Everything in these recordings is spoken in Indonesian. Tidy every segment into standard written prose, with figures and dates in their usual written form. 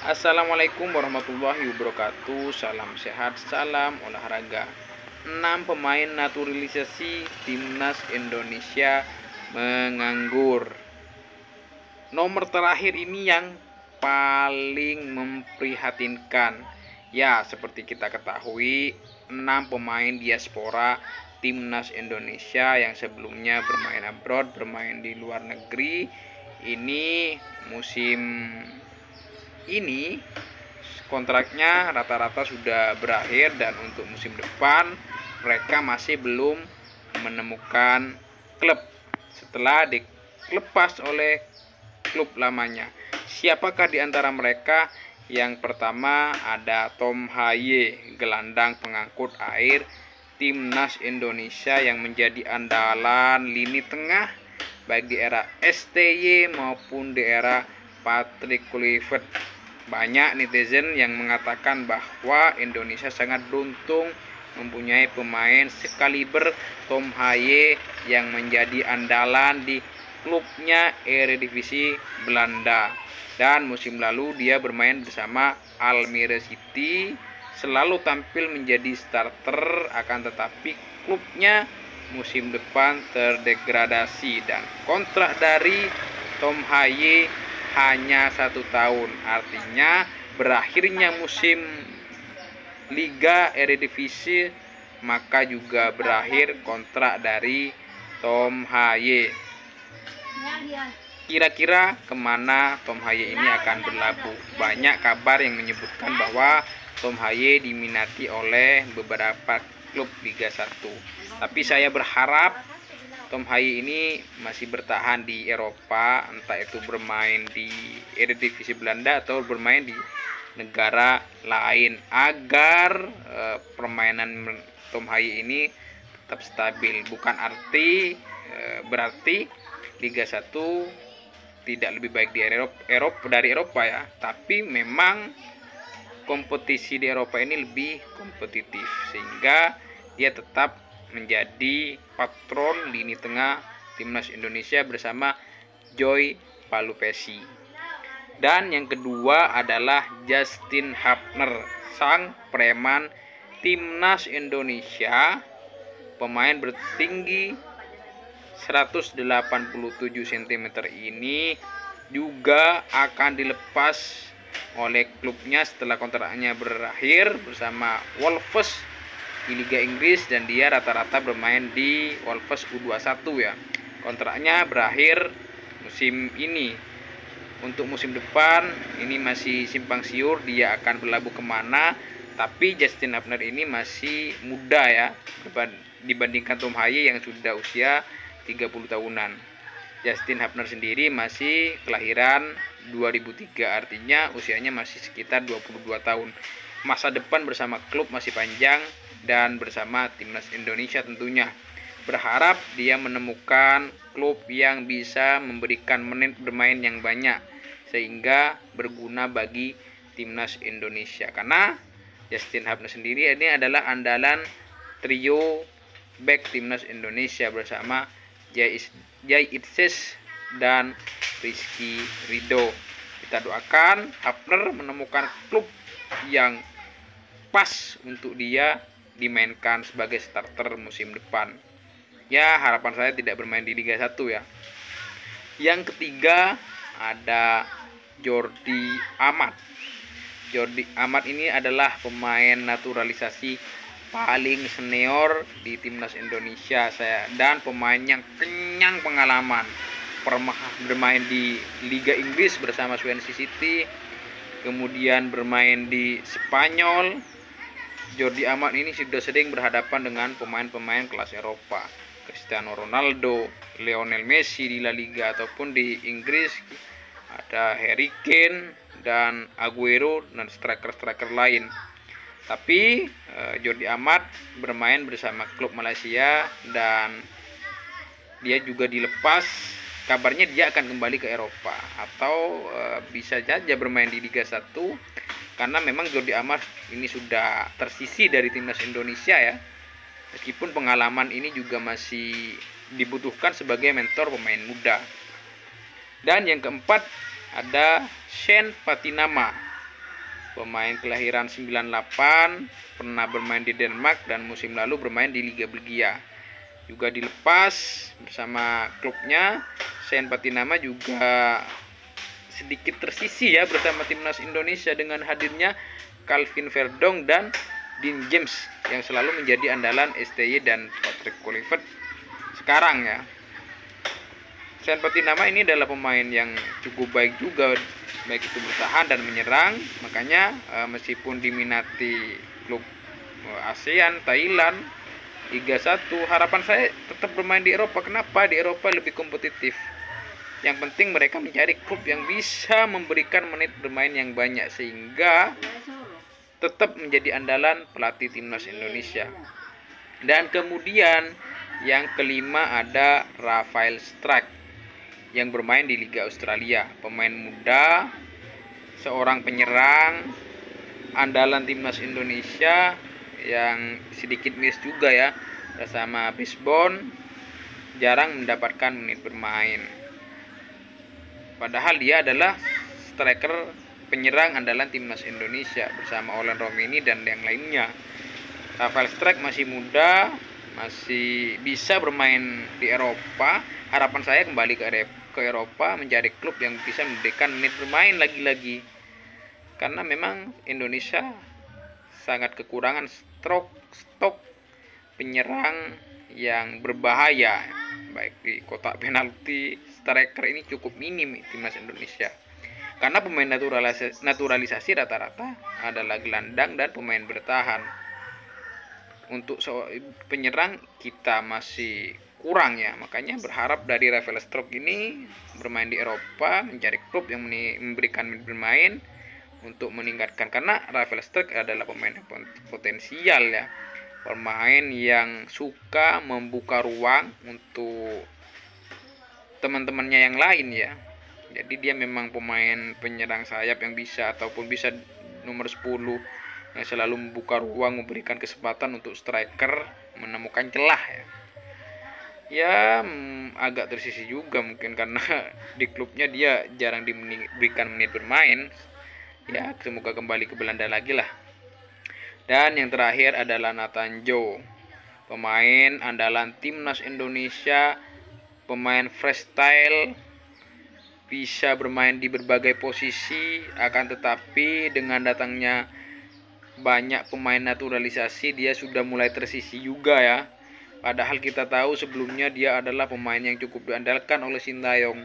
Assalamualaikum warahmatullahi wabarakatuh. Salam sehat, salam olahraga. 6 pemain naturalisasi timnas Indonesia menganggur. Nomor terakhir ini yang paling memprihatinkan. Ya, seperti kita ketahui, 6 pemain diaspora timnas Indonesia yang sebelumnya bermain abroad, bermain di luar negeri, ini musim ini kontraknya rata-rata sudah berakhir, dan untuk musim depan mereka masih belum menemukan klub setelah dilepas oleh klub lamanya. Siapakah di antara mereka? Yang pertama ada Tom Haye, gelandang pengangkut air timnas Indonesia yang menjadi andalan lini tengah baik di era STY maupun di era Patrick Kluivert. Banyak netizen yang mengatakan bahwa Indonesia sangat beruntung mempunyai pemain sekaliber Tom Haye yang menjadi andalan di klubnya Eredivisie Belanda. Dan musim lalu dia bermain bersama Almere City, selalu tampil menjadi starter, akan tetapi klubnya musim depan terdegradasi dan kontrak dari Tom Haye hanya 1 tahun. Artinya berakhirnya musim Liga Eredivisie, maka juga berakhir kontrak dari Tom Haye. Kira-kira kemana Tom Haye ini akan berlabuh? Banyak kabar yang menyebutkan bahwa Tom Haye diminati oleh beberapa klub Liga 1. Tapi saya berharap Tom Haye ini masih bertahan di Eropa, entah itu bermain di Eredivisie Belanda atau bermain di negara lain, agar permainan Tom Haye ini tetap stabil. Bukan berarti Liga 1 tidak lebih baik di dari Eropa ya, tapi memang kompetisi di Eropa ini lebih kompetitif, sehingga dia tetap menjadi patron lini tengah timnas Indonesia bersama Joy Palupesi. Dan yang kedua adalah Justin Hapner, sang preman timnas Indonesia, pemain bertinggi 187 cm ini juga akan dilepas oleh klubnya setelah kontraknya berakhir bersama Wolves di Liga Inggris, dan dia rata-rata bermain di Wolves U21 ya. Kontraknya berakhir musim ini. Untuk musim depan ini masih simpang siur dia akan berlabuh kemana, tapi Justin Hapner ini masih muda ya dibandingkan Tom Haye yang sudah usia 30 tahunan. Justin Hapner sendiri masih kelahiran 2003, artinya usianya masih sekitar 22 tahun. Masa depan bersama klub masih panjang, dan bersama timnas Indonesia tentunya. Berharap dia menemukan klub yang bisa memberikan menit bermain yang banyak sehingga berguna bagi timnas Indonesia. Karena Justin Hapner sendiri ini adalah andalan trio back timnas Indonesia bersama Jai Itses dan Rizky Ridho. Kita doakan Hapner menemukan klub yang pas untuk dia dimainkan sebagai starter musim depan. Ya, harapan saya tidak bermain di Liga 1 ya. Yang ketiga ada Jordi Amat. Jordi Amat ini adalah pemain naturalisasi paling senior di timnas Indonesia dan pemain yang kenyang pengalaman. Pernah bermain di Liga Inggris bersama Swansea City, kemudian bermain di Spanyol. Jordi Amat ini sudah sering berhadapan dengan pemain-pemain kelas Eropa, Cristiano Ronaldo, Lionel Messi di La Liga ataupun di Inggris ada Harry Kane dan Aguero dan striker-striker lain. Tapi Jordi Amat bermain bersama klub Malaysia dan dia juga dilepas. Kabarnya dia akan kembali ke Eropa atau bisa saja bermain di Liga 1, karena memang Jordi Amat ini sudah tersisih dari timnas Indonesia ya. Meskipun pengalaman ini juga masih dibutuhkan sebagai mentor pemain muda. Dan yang keempat ada Shane Patinama. Pemain kelahiran 98, pernah bermain di Denmark dan musim lalu bermain di Liga Belgia. Juga dilepas bersama klubnya. Sen Patinama juga sedikit tersisi ya bersama timnas Indonesia dengan hadirnya Calvin Verdong dan Dean James yang selalu menjadi andalan STY dan Patrick Kluivert sekarang ya. Sen Patinama ini adalah pemain yang cukup baik juga, baik itu bertahan dan menyerang. Makanya meskipun diminati klub ASEAN, Thailand, Liga 1, harapan saya tetap bermain di Eropa. Kenapa? Di Eropa lebih kompetitif. Yang penting mereka mencari klub yang bisa memberikan menit bermain yang banyak sehingga tetap menjadi andalan pelatih timnas Indonesia. Dan kemudian yang kelima ada Rafael Struijk yang bermain di Liga Australia. Pemain muda, seorang penyerang andalan timnas Indonesia yang sedikit miss juga ya bersama Brisbane, jarang mendapatkan menit bermain. Padahal dia adalah striker penyerang andalan timnas Indonesia bersama Olen Romeni dan yang lainnya. Rafael Struijk masih muda, masih bisa bermain di Eropa. Harapan saya kembali ke Eropa mencari klub yang bisa memberikan menit bermain lagi-lagi. Karena memang Indonesia sangat kekurangan stok penyerang yang berbahaya, baik di kotak penalti. Striker ini cukup minim timnas Indonesia karena pemain naturalisasi rata-rata adalah gelandang dan pemain bertahan. Untuk penyerang kita masih kurang ya, makanya berharap dari Rafael Struijk ini bermain di Eropa, mencari klub yang memberikan menit bermain untuk meningkatkan, karena Rafael Struijk adalah pemain yang potensial ya, pemain yang suka membuka ruang untuk teman-temannya yang lain ya. Jadi dia memang pemain penyerang sayap yang bisa ataupun bisa nomor 10 yang selalu membuka ruang, memberikan kesempatan untuk striker menemukan celah ya. Ya agak tersisi juga mungkin karena di klubnya dia jarang diberikan menit bermain. Ya semoga kembali ke Belanda lagi lah. Dan yang terakhir adalah Nathan Joe, pemain andalan timnas Indonesia, pemain freestyle, bisa bermain di berbagai posisi. Akan tetapi dengan datangnya banyak pemain naturalisasi, dia sudah mulai tersisi juga ya. Padahal kita tahu sebelumnya dia adalah pemain yang cukup diandalkan oleh Sintayong,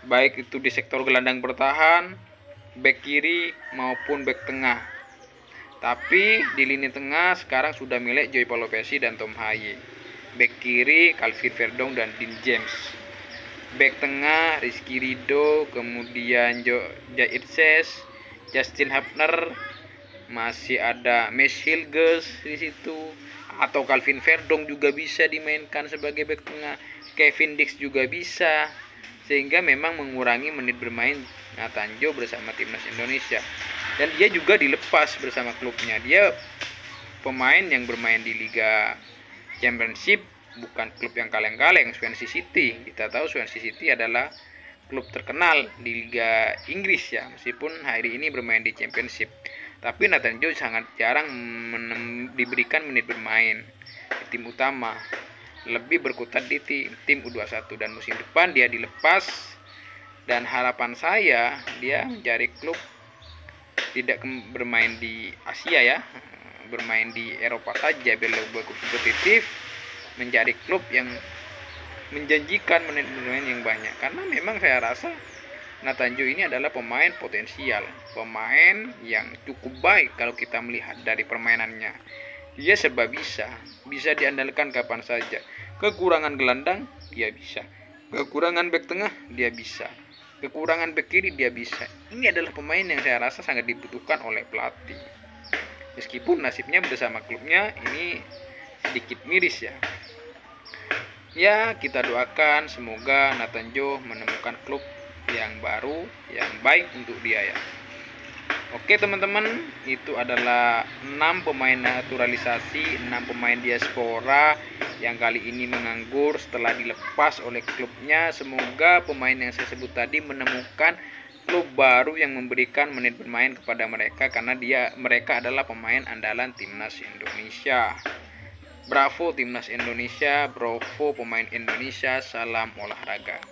baik itu di sektor gelandang bertahan, bek kiri maupun bek tengah. Tapi di lini tengah sekarang sudah milik Joy Palopesi dan Tom Haye. Bek kiri Calvin Verdong dan Dean James. Bek tengah Rizky Ridho, kemudian Jair Ses, Justin Hapner, masih ada Mesh Hilgers di situ, atau Calvin Verdong juga bisa dimainkan sebagai bek tengah. Kevin Dix juga bisa, sehingga memang mengurangi menit bermain Nathan Joe bersama timnas Indonesia. Dan dia juga dilepas bersama klubnya. Dia pemain yang bermain di Liga Championship, bukan klub yang kaleng-kaleng, Swansea City. Kita tahu Swansea City adalah klub terkenal di Liga Inggris ya, meskipun hari ini bermain di Championship. Tapi Nathan Joe sangat jarang diberikan menit bermain di tim utama, lebih berkutat di tim U21, dan musim depan dia dilepas. Dan harapan saya dia mencari klub, tidak bermain di Asia ya, bermain di Eropa saja biar lebih kompetitif, mencari klub yang menjanjikan menit bermain yang banyak. Karena memang saya rasa Nathan Joe ini adalah pemain potensial, pemain yang cukup baik kalau kita melihat dari permainannya. Dia serba bisa diandalkan kapan saja. Kekurangan gelandang dia bisa, kekurangan bek tengah dia bisa, kekurangan bek kiri dia bisa. Ini adalah pemain yang saya rasa sangat dibutuhkan oleh pelatih. Meskipun nasibnya bersama klubnya ini sedikit miris ya. Ya kita doakan semoga Nathan Joe menemukan klub yang baru, yang baik untuk dia ya. Oke teman-teman, itu adalah 6 pemain naturalisasi, 6 pemain diaspora yang kali ini menganggur setelah dilepas oleh klubnya. Semoga pemain yang saya sebut tadi menemukan klub baru yang memberikan menit bermain kepada mereka karena mereka adalah pemain andalan timnas Indonesia. Bravo timnas Indonesia, bravo pemain Indonesia, salam olahraga.